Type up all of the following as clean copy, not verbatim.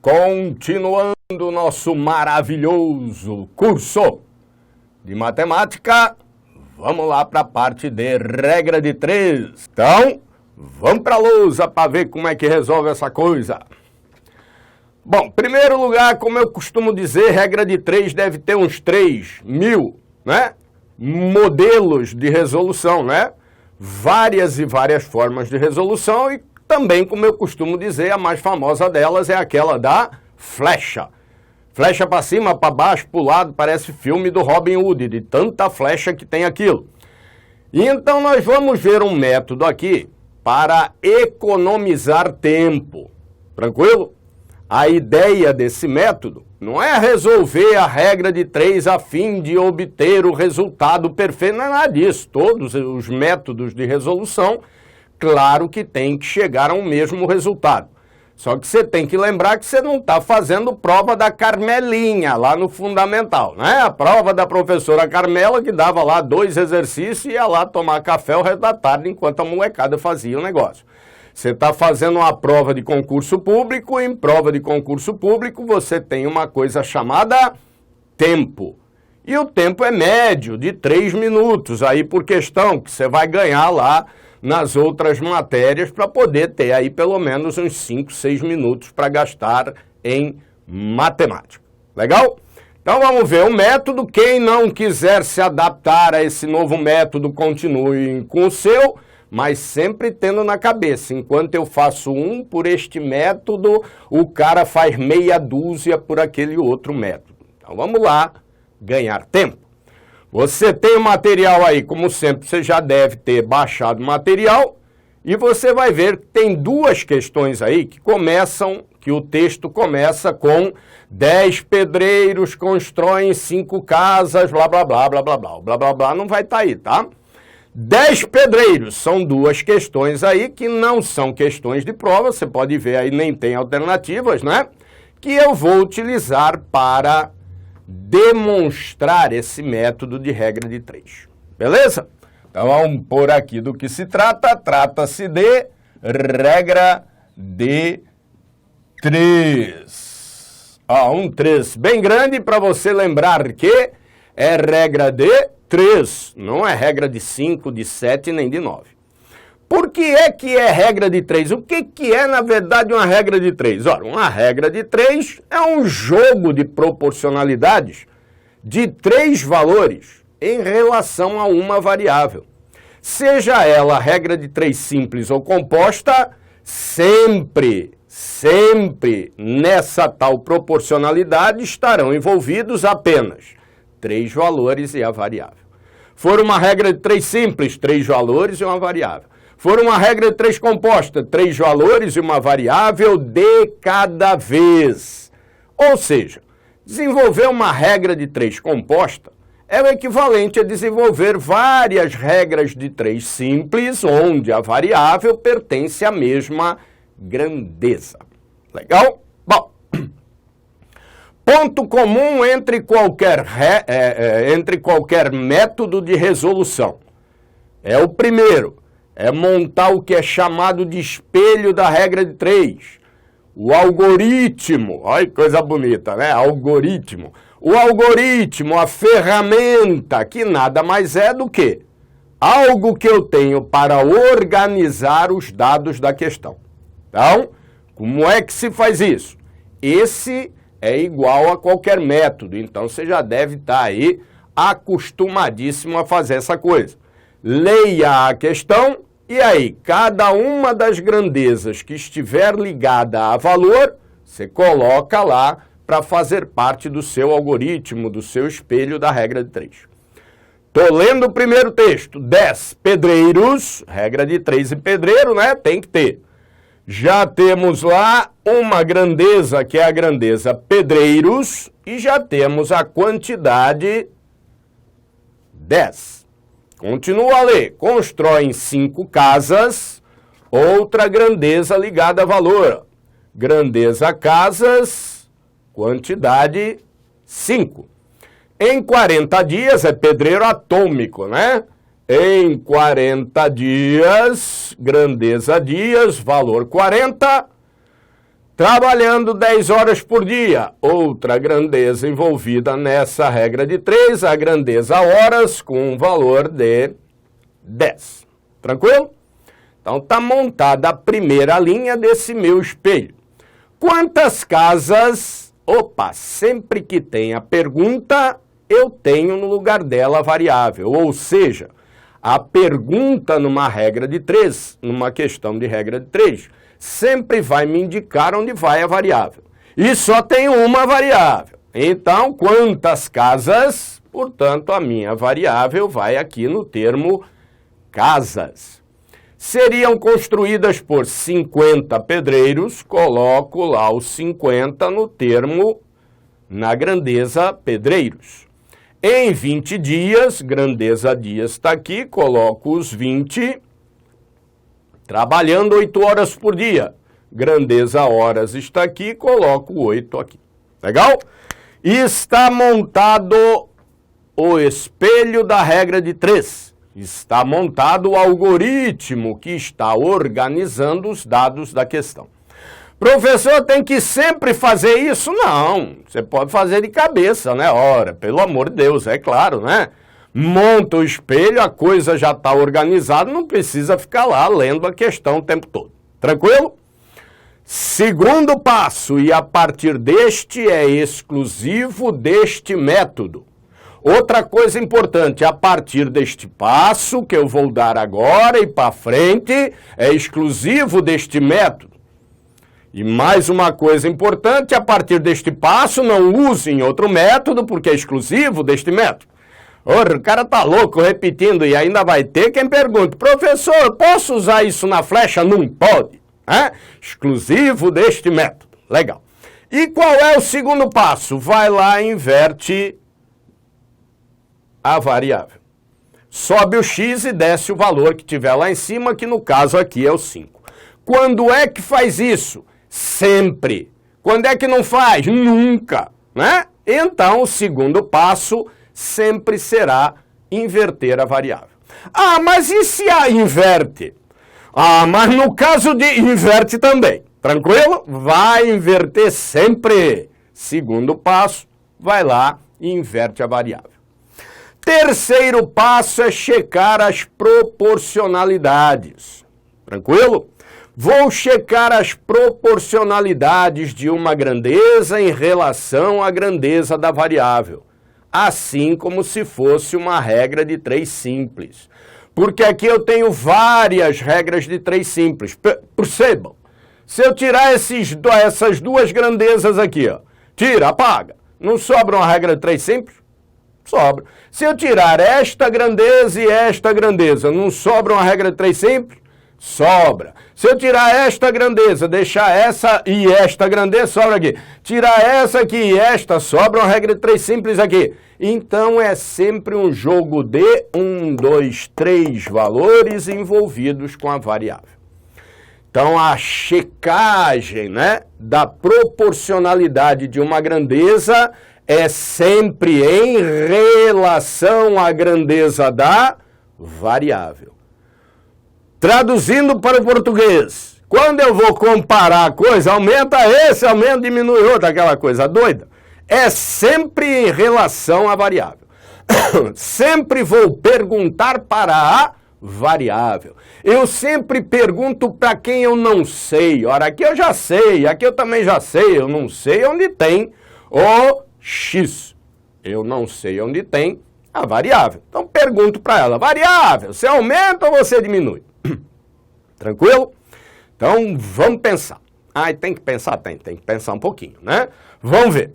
Continuando o nosso maravilhoso curso de matemática, vamos lá para a parte de regra de 3. Então, vamos para a lousa para ver como é que resolve essa coisa. Bom, em primeiro lugar, como eu costumo dizer, regra de 3 deve ter uns 3.000, né? Modelos de resolução, né? Várias e várias formas de resolução e também, como eu costumo dizer, a mais famosa delas é aquela da flecha. Flecha para cima, para baixo, para o lado, parece filme do Robin Hood, de tanta flecha que tem aquilo. E então nós vamos ver um método aqui para economizar tempo. Tranquilo? A ideia desse método não é resolver a regra de 3 a fim de obter o resultado perfeito, não é nada disso. Todos os métodos de resolução, claro que tem que chegar ao mesmo resultado. Só que você tem que lembrar que você não está fazendo prova da Carmelinha lá no Fundamental, né? A prova da professora Carmela que dava lá 2 exercícios e ia lá tomar café o resto da tarde enquanto a molecada fazia o negócio. Você está fazendo uma prova de concurso público e em prova de concurso público você tem uma coisa chamada tempo. E o tempo é médio, de 3 minutos, aí por questão que você vai ganhar lá nas outras matérias para poder ter aí pelo menos uns 5, 6 minutos para gastar em matemática. Legal? Então vamos ver o método. Quem não quiser se adaptar a esse novo método, continue com o seu, mas sempre tendo na cabeça, enquanto eu faço um por este método, o cara faz meia dúzia por aquele outro método. Então vamos lá, ganhar tempo. Você tem o material aí, como sempre, você já deve ter baixado o material, e você vai ver que tem 2 questões aí que o texto começa com 10 pedreiros constroem 5 casas, blá, blá, blá, blá, blá, blá. O blá, blá, blá não vai estar aí, tá? 10 pedreiros, são 2 questões aí que não são questões de prova, você pode ver aí, nem tem alternativas, né? Que eu vou utilizar para demonstrar esse método de regra de 3. Beleza? Então vamos por aqui do que se trata. Trata-se de regra de 3. Um 3 bem grande para você lembrar que é regra de 3, não é regra de 5, de 7 nem de 9. Por que é regra de 3? O que é, na verdade, uma regra de 3? Ora, uma regra de 3 é um jogo de proporcionalidades de 3 valores em relação a uma variável. Seja ela a regra de 3 simples ou composta, sempre nessa tal proporcionalidade estarão envolvidos apenas 3 valores e a variável. For uma regra de 3 simples, 3 valores e uma variável. For uma regra de 3 composta, 3 valores e uma variável de cada vez. Ou seja, desenvolver uma regra de 3 composta é o equivalente a desenvolver várias regras de 3 simples, onde a variável pertence à mesma grandeza. Legal? Bom, ponto comum entre qualquer método de resolução. É o primeiro. É montar o que é chamado de espelho da regra de 3. O algoritmo, olha que coisa bonita, né? Algoritmo. O algoritmo, a ferramenta, que nada mais é do que algo que eu tenho para organizar os dados da questão. Então, como é que se faz isso? Esse é igual a qualquer método, então você já deve estar aí acostumadíssimo a fazer essa coisa. Leia a questão. E aí, cada uma das grandezas que estiver ligada a valor, você coloca lá para fazer parte do seu algoritmo, do seu espelho da regra de 3. Estou lendo o primeiro texto. 10 pedreiros, regra de 3 e pedreiro, né? Tem que ter. Já temos lá uma grandeza, que é a grandeza pedreiros, e já temos a quantidade 10. Continua a ler. Constroem 5 casas, outra grandeza ligada a valor. Grandeza casas, quantidade 5. Em 40 dias, é pedreiro atômico, né? Em 40 dias, grandeza dias, valor 40, trabalhando 10 horas por dia. Outra grandeza envolvida nessa regra de 3, a grandeza horas com um valor de 10. Tranquilo? Então está montada a primeira linha desse meu espelho. Quantas casas? Opa, sempre que tem a pergunta, eu tenho no lugar dela a variável. Ou seja, a pergunta numa regra de 3, numa questão de regra de 3, sempre vai me indicar onde vai a variável. E só tem uma variável. Então, quantas casas? Portanto, a minha variável vai aqui no termo casas. Seriam construídas por 50 pedreiros, coloco lá os 50 no termo, na grandeza pedreiros. Em 20 dias, grandeza dias está aqui, coloco os 20, trabalhando 8 horas por dia. Grandeza horas está aqui, coloco 8 aqui. Legal? E está montado o espelho da regra de 3. Está montado o algoritmo que está organizando os dados da questão. Professor, tem que sempre fazer isso? Não, você pode fazer de cabeça, né? Ora, pelo amor de Deus, é claro, né? Monta o espelho, a coisa já está organizada, não precisa ficar lá lendo a questão o tempo todo. Tranquilo? Segundo passo, e a partir deste é exclusivo deste método. Outra coisa importante, a partir deste passo que eu vou dar agora e para frente, é exclusivo deste método. E mais uma coisa importante, a partir deste passo, não use em outro método, porque é exclusivo deste método. Ora, o cara tá louco repetindo e ainda vai ter quem pergunte, professor, posso usar isso na flecha? Não pode. Exclusivo deste método. Legal. E qual é o segundo passo? Vai lá e inverte a variável. Sobe o x e desce o valor que tiver lá em cima, que no caso aqui é o 5. Quando é que faz isso? Sempre. Quando é que não faz? Nunca, né? Então, o segundo passo sempre será inverter a variável. Ah, mas e se a inverte? Ah, mas no caso de inverte também. Tranquilo? Vai inverter sempre. Segundo passo, vai lá e inverte a variável. Terceiro passo é checar as proporcionalidades. Tranquilo? Vou checar as proporcionalidades de uma grandeza em relação à grandeza da variável. Assim como se fosse uma regra de 3 simples. Porque aqui eu tenho várias regras de 3 simples. Percebam, se eu tirar essas duas grandezas aqui, ó, tira, apaga, não sobra uma regra de 3 simples? Sobra. Se eu tirar esta grandeza e esta grandeza, não sobra uma regra de 3 simples? Sobra. Se eu tirar esta grandeza, deixar essa e esta grandeza, sobra aqui. Tirar essa aqui e esta, sobra uma regra de 3 simples aqui. Então é sempre um jogo de 1, 2, 3 valores envolvidos com a variável. Então a checagem, né, da proporcionalidade de uma grandeza é sempre em relação à grandeza da variável. Traduzindo para o português, quando eu vou comparar a coisa, aumenta esse, aumenta, diminui outro, aquela coisa doida, é sempre em relação à variável. Sempre vou perguntar para a variável. Eu sempre pergunto para quem eu não sei. Ora, aqui eu já sei, aqui eu também já sei, eu não sei onde tem o x. Eu não sei onde tem a variável. Então pergunto para ela, variável, você aumenta ou você diminui? Tranquilo? Então vamos pensar. Tem que pensar? Tem que pensar um pouquinho, né? Vamos ver.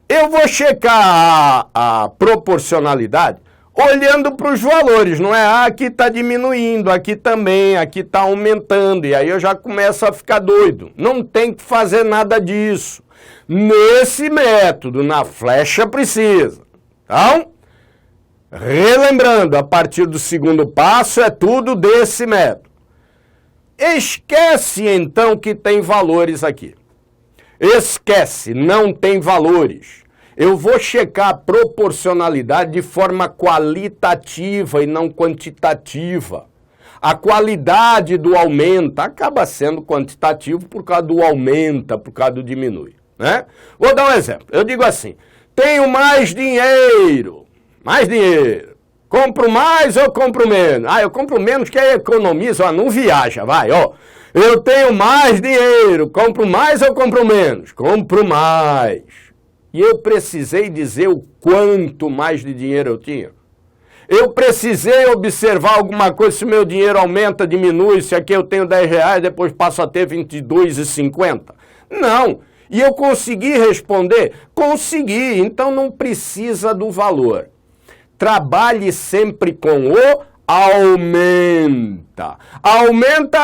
Eu vou checar a proporcionalidade olhando para os valores, não é? Aqui está diminuindo, aqui também, aqui está aumentando, e aí eu já começo a ficar doido. Não tem que fazer nada disso. Nesse método, na flecha precisa. Então, relembrando, a partir do segundo passo é tudo desse método. Esquece então que tem valores aqui. Esquece, não tem valores. Eu vou checar a proporcionalidade de forma qualitativa e não quantitativa. A qualidade do aumenta acaba sendo quantitativo por causa do aumenta, por causa do diminui, né? Vou dar um exemplo. Eu digo assim, tenho mais dinheiro. Compro mais ou compro menos? Ah, eu compro menos que aí economizo, não viaja, vai, ó. Eu tenho mais dinheiro, compro mais ou compro menos? Compro mais. E eu precisei dizer o quanto mais de dinheiro eu tinha? Eu precisei observar alguma coisa, se o meu dinheiro aumenta, diminui, se aqui eu tenho R$10, depois passo a ter R$22,50? Não. E eu consegui responder? Consegui, então não precisa do valor. Trabalhe sempre com o aumenta. Aumenta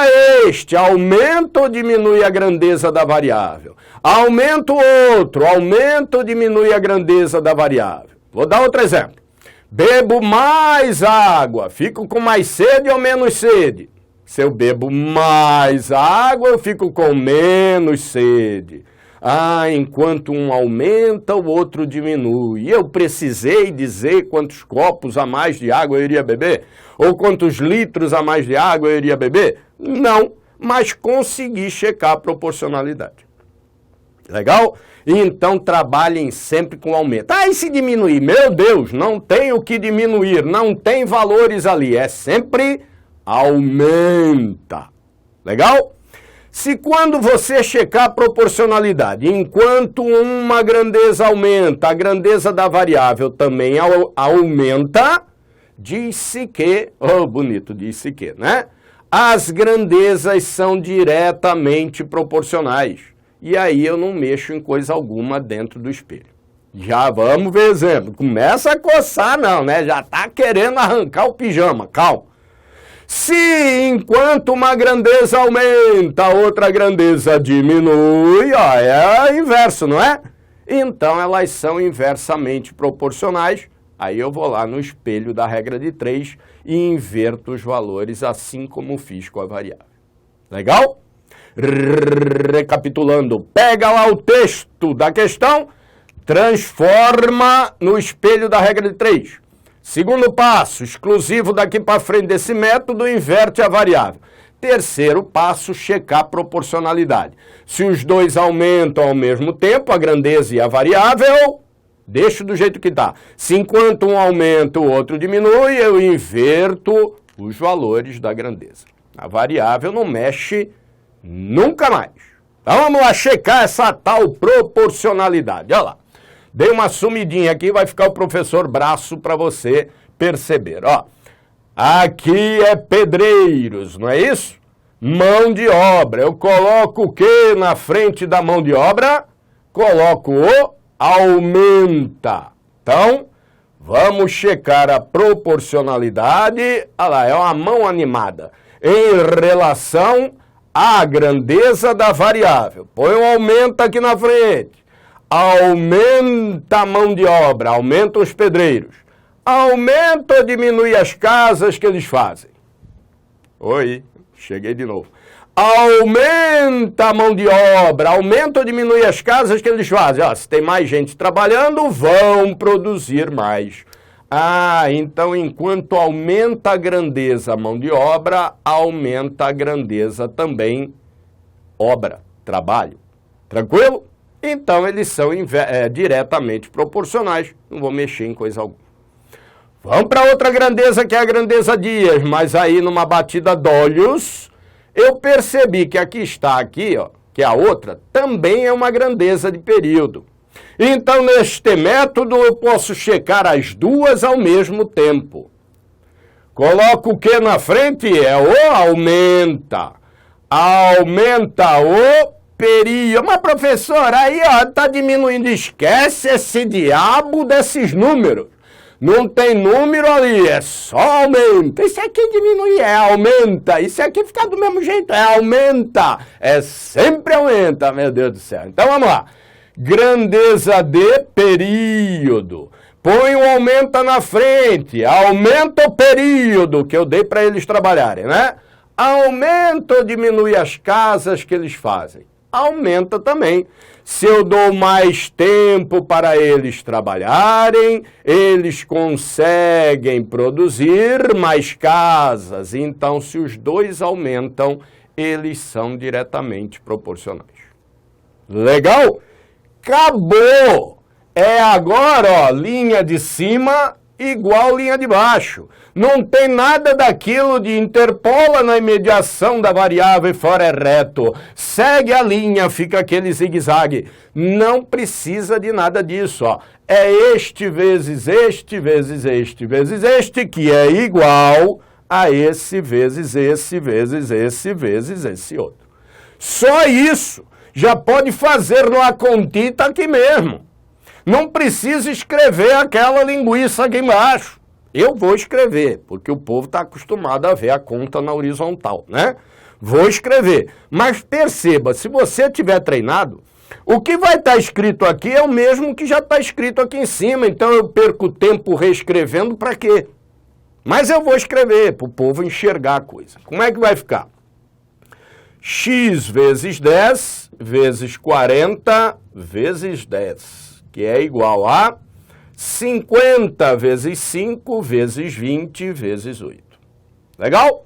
aumenta ou diminui a grandeza da variável? Aumenta o outro, aumenta ou diminui a grandeza da variável? Vou dar outro exemplo. Bebo mais água, fico com mais sede ou menos sede? Se eu bebo mais água, eu fico com menos sede. Ah, enquanto um aumenta, o outro diminui. Eu precisei dizer quantos copos a mais de água eu iria beber? Ou quantos litros a mais de água eu iria beber? Não, mas consegui checar a proporcionalidade. Legal? Então trabalhem sempre com aumento. Ah, e se diminuir? Meu Deus, não tem o que diminuir, não tem valores ali, é sempre aumenta. Legal? Se quando você checar a proporcionalidade, enquanto uma grandeza aumenta, a grandeza da variável também aumenta, diz-se que, bonito, diz-se que, né? As grandezas são diretamente proporcionais. E aí eu não mexo em coisa alguma dentro do espelho. Já vamos ver exemplo. Começa a coçar não, né? Já está querendo arrancar o pijama, calma. Se enquanto uma grandeza aumenta, a outra grandeza diminui, ó, é inverso, não é? Então elas são inversamente proporcionais. Aí eu vou lá no espelho da regra de 3 e inverto os valores, assim como fiz com a variável. Legal? Recapitulando, pega lá o texto da questão, transforma no espelho da regra de 3. Segundo passo, exclusivo daqui para frente desse método, inverte a variável. Terceiro passo, checar a proporcionalidade. Se os dois aumentam ao mesmo tempo, a grandeza e a variável, deixo do jeito que está. Se enquanto um aumenta, o outro diminui, eu inverto os valores da grandeza. A variável não mexe nunca mais. Então vamos lá checar essa tal proporcionalidade. Olha lá. Dei uma sumidinha aqui, vai ficar o professor Braço para você perceber. Ó, aqui é pedreiros, não é isso? Mão de obra. Eu coloco o que na frente da mão de obra? Coloco o aumenta. Então, vamos checar a proporcionalidade. Olha lá, é uma mão animada. Em relação à grandeza da variável. Põe um aumenta aqui na frente. Aumenta a mão de obra, aumenta os pedreiros. Aumenta ou diminui as casas que eles fazem? Oi, cheguei de novo. Aumenta a mão de obra, aumenta ou diminui as casas que eles fazem? Ó, se tem mais gente trabalhando, vão produzir mais. Ah, então enquanto aumenta a grandeza a mão de obra, aumenta a grandeza também obra, trabalho. Tranquilo? Então, eles são diretamente proporcionais, não vou mexer em coisa alguma. Vamos para outra grandeza, que é a grandeza dias, mas aí numa batida de olhos, eu percebi que aqui está, ó, que é a outra, também é uma grandeza de período. Então, neste método, eu posso checar as duas ao mesmo tempo. Coloco o que na frente? É o aumenta. Aumenta o período. Mas, professor, aí ó, tá diminuindo. Esquece esse diabo desses números. Não tem número ali, é só aumenta. Isso aqui diminui, é aumenta. Isso aqui fica do mesmo jeito, é aumenta. É sempre aumenta, meu Deus do céu. Então, vamos lá. Grandeza de período. Põe um aumenta na frente. Aumenta o período que eu dei para eles trabalharem, né? Aumenta ou diminui as casas que eles fazem? aumenta também. Se eu dou mais tempo para eles trabalharem, eles conseguem produzir mais casas. Então, se os dois aumentam, eles são diretamente proporcionais. Legal? Acabou! É agora, ó, linha de cima igual linha de baixo. Não tem nada daquilo de interpola na imediação da variável e fora é reto. Segue a linha, fica aquele zigue-zague. Não precisa de nada disso, ó. É este vezes este vezes este vezes este, que é igual a esse vezes esse vezes esse vezes esse outro. Só isso já pode fazer numa continta aqui mesmo. Não precisa escrever aquela linguiça aqui embaixo. Eu vou escrever, porque o povo está acostumado a ver a conta na horizontal, né? Vou escrever. Mas perceba, se você tiver treinado, o que vai estar escrito aqui é o mesmo que já está escrito aqui em cima. Então eu perco tempo reescrevendo para quê? Mas eu vou escrever, para o povo enxergar a coisa. Como é que vai ficar? X vezes 10 vezes 40 vezes 10. Que é igual a 50 vezes 5 vezes 20 vezes 8. Legal?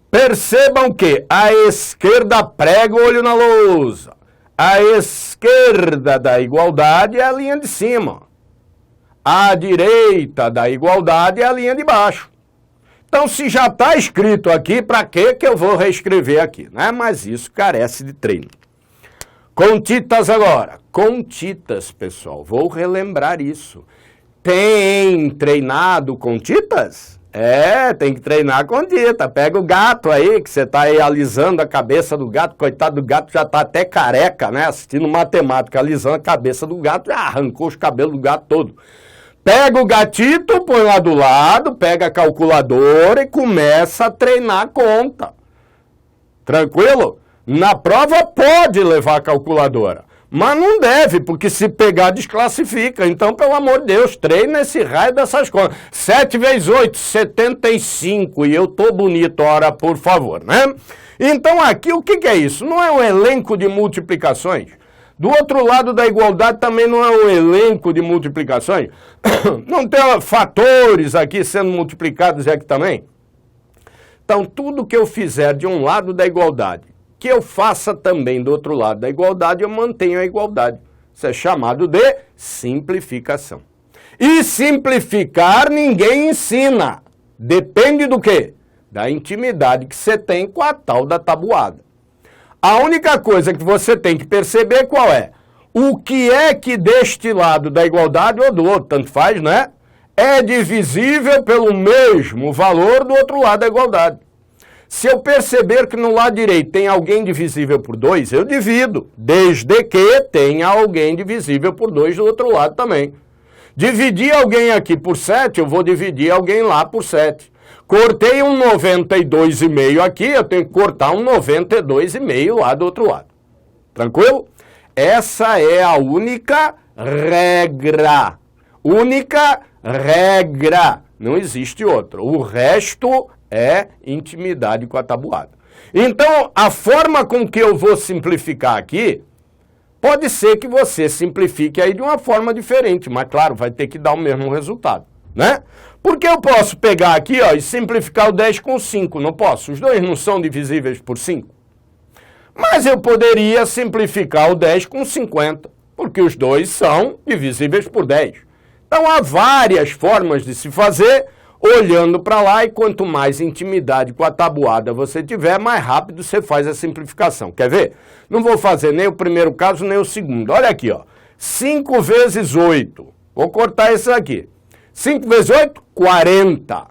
Percebam que a esquerda prega o olho na lousa. A esquerda da igualdade é a linha de cima. A direita da igualdade é a linha de baixo. Então, se já está escrito aqui, para que eu vou reescrever aqui, né? Mas isso carece de treino. Contitas agora. Contitas, pessoal. Vou relembrar isso. Tem treinado contitas? É, tem que treinar contita. Pega o gato aí, que você está aí alisando a cabeça do gato. Coitado do gato, já está até careca, né? Assistindo matemática, alisando a cabeça do gato. Já arrancou os cabelos do gato todo. Pega o gatito, põe lá do lado, pega a calculadora e começa a treinar a conta. Tranquilo? Na prova pode levar a calculadora, mas não deve, porque se pegar desclassifica. Então, pelo amor de Deus, treina esse raio dessas contas. 7 vezes 8, 75, e eu tô bonito, ora, por favor, né? Então, aqui, o que é isso? Não é um elenco de multiplicações? Do outro lado da igualdade também não é um elenco de multiplicações? Não tem fatores aqui sendo multiplicados aqui também? Então, tudo que eu fizer de um lado da igualdade, que eu faça também do outro lado da igualdade, eu mantenho a igualdade. Isso é chamado de simplificação. E simplificar ninguém ensina. Depende do quê? Da intimidade que você tem com a tal da tabuada. A única coisa que você tem que perceber qual é? O que é que deste lado da igualdade ou do outro, tanto faz, né? É divisível pelo mesmo valor do outro lado da igualdade. Se eu perceber que no lado direito tem alguém divisível por 2, eu divido, desde que tenha alguém divisível por 2 do outro lado também. Dividir alguém aqui por 7, eu vou dividir alguém lá por 7. Cortei um 92,5 aqui, eu tenho que cortar um 92,5 lá do outro lado. Tranquilo? Essa é a única regra. Única regra. Não existe outra. O resto é intimidade com a tabuada. Então, a forma com que eu vou simplificar aqui, pode ser que você simplifique aí de uma forma diferente, mas claro, vai ter que dar o mesmo resultado, né? Porque eu posso pegar aqui, ó, e simplificar o 10 com 5, não posso? Os dois não são divisíveis por 5. Mas eu poderia simplificar o 10 com 50, porque os dois são divisíveis por 10. Então, há várias formas de se fazer, olhando para lá, e quanto mais intimidade com a tabuada você tiver, mais rápido você faz a simplificação. Quer ver? Não vou fazer nem o primeiro caso, nem o segundo. Olha aqui, ó. 5 vezes 8. Vou cortar esse aqui. 5 vezes 8, 40.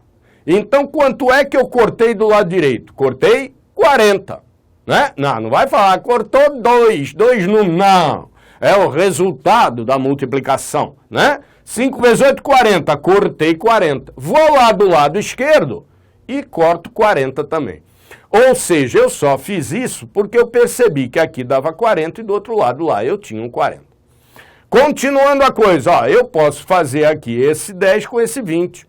Então, quanto é que eu cortei do lado direito? Cortei 40. Né? Não vai falar, cortou 2. 2 não. É o resultado da multiplicação, né? 5 vezes 8, 40. Cortei 40. Vou lá do lado esquerdo e corto 40 também. Ou seja, eu só fiz isso porque eu percebi que aqui dava 40 e do outro lado lá eu tinha um 40. Continuando a coisa, ó, eu posso fazer aqui esse 10 com esse 20.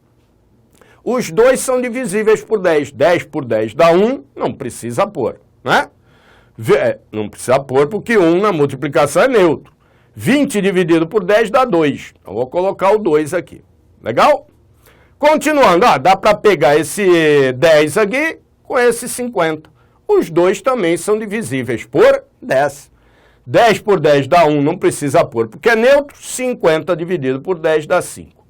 Os dois são divisíveis por 10. 10 por 10 dá 1, não precisa pôr, né? Não precisa pôr porque 1 na multiplicação é neutro. 20 dividido por 10 dá 2. Então, vou colocar o 2 aqui. Legal? Continuando, dá para pegar esse 10 aqui com esse 50. Os dois também são divisíveis por 10. 10 por 10 dá 1, não precisa pôr porque é neutro. 50 dividido por 10 dá 5.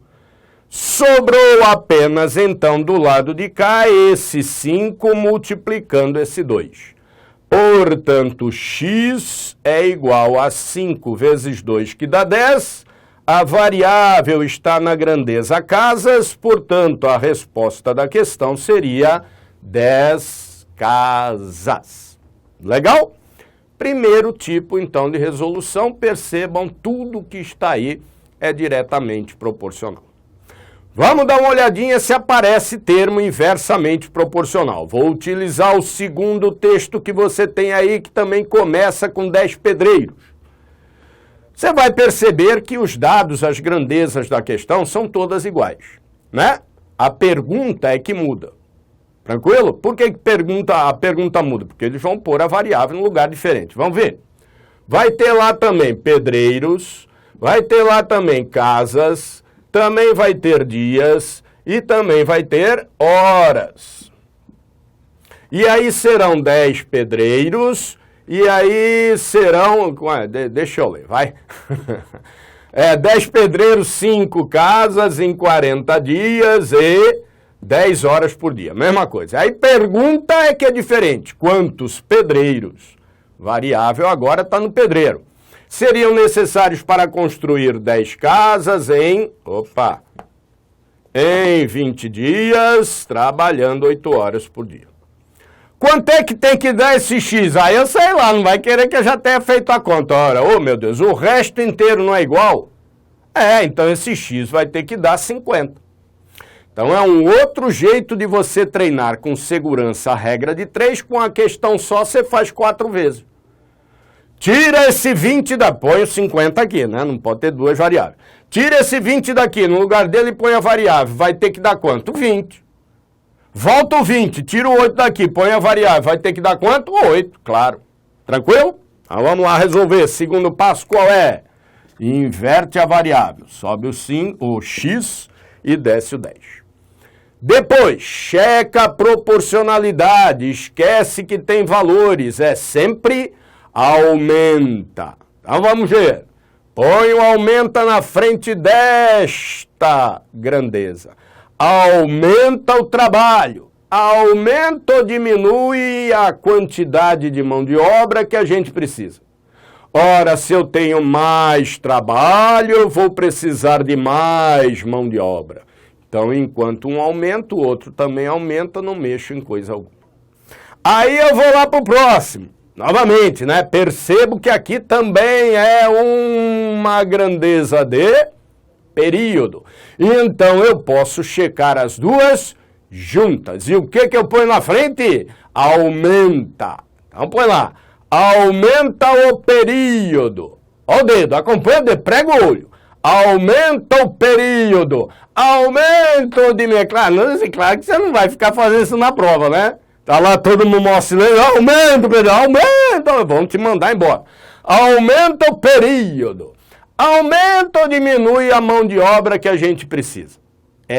Sobrou apenas, então, do lado de cá, esse 5 multiplicando esse 2. Portanto, x é igual a 5 vezes 2, que dá 10. A variável está na grandeza casas, portanto, a resposta da questão seria 10 casas. Legal? Primeiro tipo, então, de resolução. Percebam, tudo que está aí é diretamente proporcional. Vamos dar uma olhadinha se aparece termo inversamente proporcional. Vou utilizar o segundo texto que você tem aí, que também começa com 10 pedreiros. Você vai perceber que os dados, as grandezas da questão são todas iguais, né? A pergunta é que muda. Tranquilo? Por que a pergunta muda? Porque eles vão pôr a variável em um lugar diferente. Vamos ver? Vai ter lá também pedreiros, vai ter lá também casas, também vai ter dias e também vai ter horas. E aí serão 10 pedreiros, e aí serão... Deixa eu ler, vai. 10 pedreiros, 5 casas em 40 dias e 10 horas por dia. Mesma coisa. Aí pergunta é que é diferente. Quantos pedreiros? Variável agora está no pedreiro. Seriam necessários para construir 10 casas em 20 dias, trabalhando 8 horas por dia. Quanto é que tem que dar esse x? Aí eu sei lá, não vai querer que eu já tenha feito a conta. Ora, meu Deus, o resto inteiro não é igual? Então esse x vai ter que dar 50. Então é um outro jeito de você treinar com segurança a regra de 3, com a questão só você faz 4 vezes. Tira esse 20 põe o 50 aqui, né? Não pode ter duas variáveis. Tira esse 20 daqui, no lugar dele põe a variável, vai ter que dar quanto? 20. Volta o 20, tira o 8 daqui, põe a variável, vai ter que dar quanto? 8, claro. Tranquilo? Então vamos lá resolver. Segundo passo qual é? Inverte a variável. Sobe o x e desce o 10. Depois, checa a proporcionalidade. Esquece que tem valores. É sempre aumenta. Então vamos ver. Põe o aumenta na frente desta grandeza. Aumenta o trabalho, aumenta ou diminui a quantidade de mão de obra que a gente precisa. Ora, se eu tenho mais trabalho, eu vou precisar de mais mão de obra. Então, enquanto um aumenta, o outro também aumenta, não mexo em coisa alguma. Aí eu vou lá para o próximo. Novamente, né? Percebo que aqui também é uma grandeza de período. Então, eu posso checar as duas juntas. E o que eu ponho na frente? Aumenta. Então, põe lá. Aumenta o período. Olha o dedo, acompanha o dedo, prega o olho. Aumenta o período. Aumenta o diminuto. Claro que você não vai ficar fazendo isso na prova, né? Tá lá todo mundo oscilando. Aumenta o período, aumenta. Vamos te mandar embora. Aumenta o período. Aumenta ou diminui a mão de obra que a gente precisa?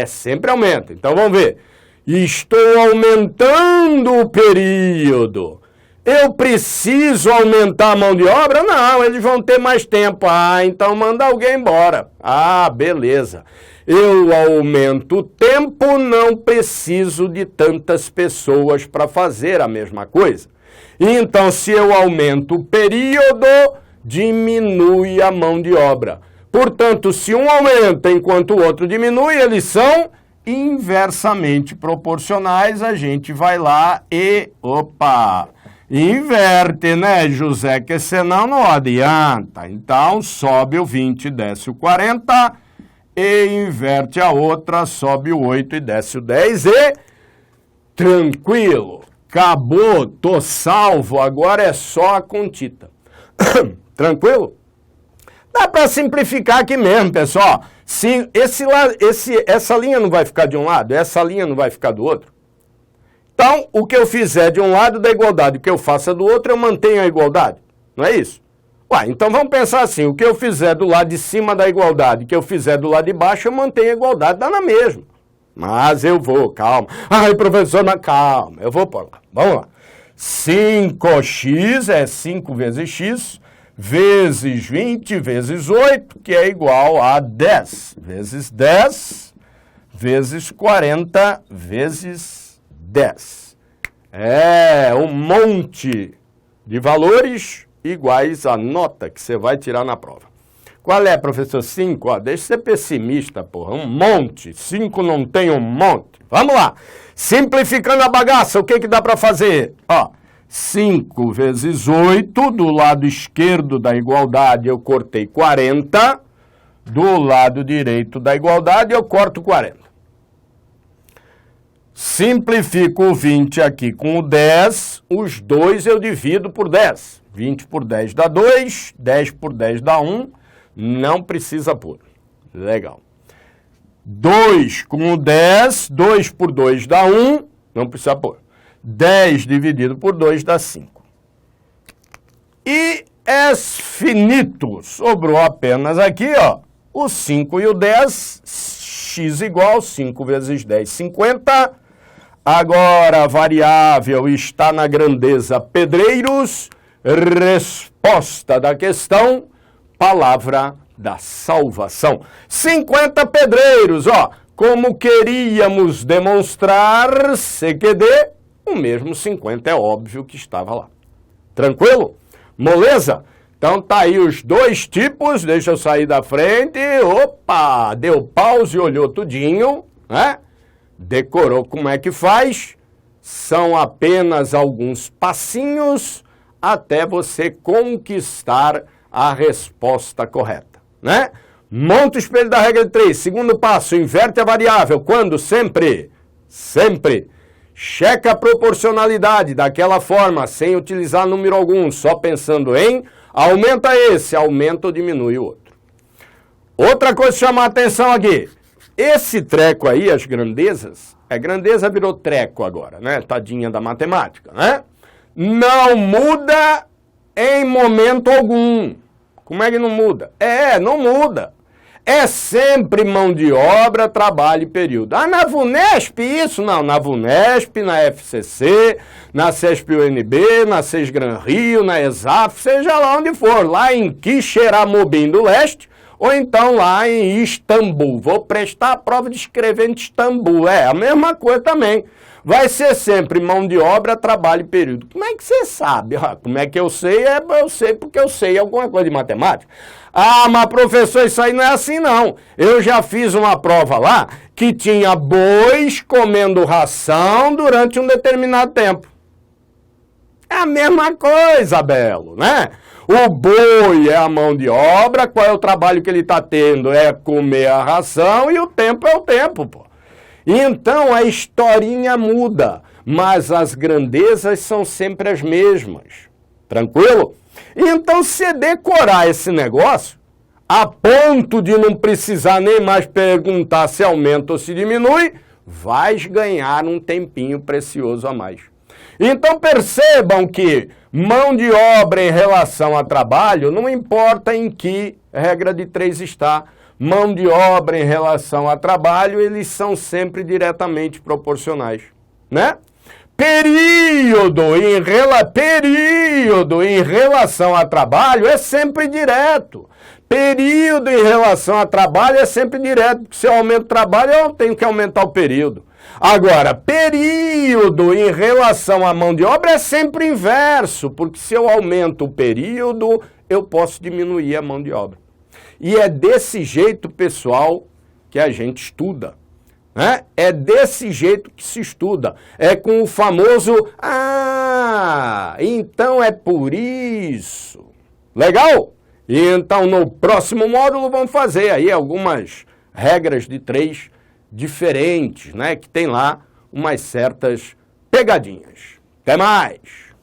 Sempre aumenta. Então, vamos ver. Estou aumentando o período. Eu preciso aumentar a mão de obra? Não, eles vão ter mais tempo. Então manda alguém embora. Beleza. Eu aumento o tempo, não preciso de tantas pessoas para fazer a mesma coisa. Então, se eu aumento o período, diminui a mão de obra. Portanto, se um aumenta enquanto o outro diminui, eles são inversamente proporcionais. A gente vai lá e... inverte, né, José? Que senão não adianta. Então, sobe o 20 e desce o 40. E inverte a outra, sobe o 8 e desce o 10. E tranquilo. Acabou, tô salvo. Agora é só a contita. Tranquilo? Dá para simplificar aqui mesmo, pessoal. Sim, essa linha não vai ficar de um lado, essa linha não vai ficar do outro. Então, o que eu fizer de um lado da igualdade, o que eu faça do outro, eu mantenho a igualdade. Não é isso? Ué, então vamos pensar assim, o que eu fizer do lado de cima da igualdade, o que eu fizer do lado de baixo, eu mantenho a igualdade, dá na mesma. Mas eu vou, calma. Ai, professor, mas calma, eu vou por lá. Vamos lá. 5x é 5 vezes x, vezes 20 vezes 8, que é igual a 10, vezes 10, vezes 40, vezes 10. É um monte de valores iguais à nota que você vai tirar na prova. Qual é, professor? 5? Ó, deixa de ser pessimista, porra. Um monte. 5 não tem um monte. Vamos lá. Simplificando a bagaça, o que que dá para fazer? Ó, 5 vezes 8, do lado esquerdo da igualdade eu cortei 40, do lado direito da igualdade eu corto 40. Simplifico o 20 aqui com o 10, os dois eu divido por 10. 20 por 10 dá 2, 10 por 10 dá 1, não precisa pôr. Legal. 2 com o 10, 2 por 2 dá 1, não precisa pôr. 10 dividido por 2 dá 5. E é finito, sobrou apenas aqui, ó, o 5 e o 10, x igual 5 vezes 10, 50. Agora a variável está na grandeza pedreiros, resposta da questão, palavra da salvação. 50 pedreiros, ó, como queríamos demonstrar CQD, o mesmo 50 é óbvio que estava lá. Tranquilo? Moleza? Então tá aí os dois tipos, deixa eu sair da frente, opa, deu pause e olhou tudinho, né? Decorou como é que faz, são apenas alguns passinhos até você conquistar a resposta correta, né? Monta o espelho da regra de 3, segundo passo, inverte a variável, quando? Sempre, sempre. Checa a proporcionalidade daquela forma, sem utilizar número algum, só pensando em aumenta esse, aumenta ou diminui o outro. Outra coisa que chama a atenção aqui, esse treco aí, as grandezas, grandeza virou treco agora, né? Tadinha da matemática, né? Não muda em momento algum. Como é que não muda? Não muda. É sempre mão de obra, trabalho e período. Ah, na VUNESP isso? Não, na VUNESP, na FCC, na CESP-UNB, na CESGRAN Rio, na ESAF, seja lá onde for, lá em Quixeramobim do Leste, ou então lá em Istambul. Vou prestar a prova de escrever em Istambul. É a mesma coisa também. Vai ser sempre mão de obra, trabalho e período. Como é que você sabe? Como é que eu sei? Eu sei porque eu sei alguma coisa de matemática. Ah, mas professor, isso aí não é assim não. Eu já fiz uma prova lá que tinha bois comendo ração durante um determinado tempo. É a mesma coisa, Belo, né? O boi é a mão de obra, qual é o trabalho que ele está tendo? É comer a ração e o tempo é o tempo, pô. Então a historinha muda, mas as grandezas são sempre as mesmas. Tranquilo? Então se decorar esse negócio, a ponto de não precisar nem mais perguntar se aumenta ou se diminui, vais ganhar um tempinho precioso a mais. Então percebam que mão de obra em relação a trabalho, não importa em que regra de 3 está, mão de obra em relação a trabalho, eles são sempre diretamente proporcionais, né? Período em relação a trabalho é sempre direto. Período em relação a trabalho é sempre direto, porque se eu aumento o trabalho, eu tenho que aumentar o período. Agora, período em relação à mão de obra é sempre inverso, porque se eu aumento o período, eu posso diminuir a mão de obra. E é desse jeito, pessoal, que a gente estuda, né? É desse jeito que se estuda. É com o famoso, então é por isso. Legal? E então no próximo módulo vamos fazer aí algumas regras de 3 diferentes, né? Que tem lá umas certas pegadinhas. Até mais!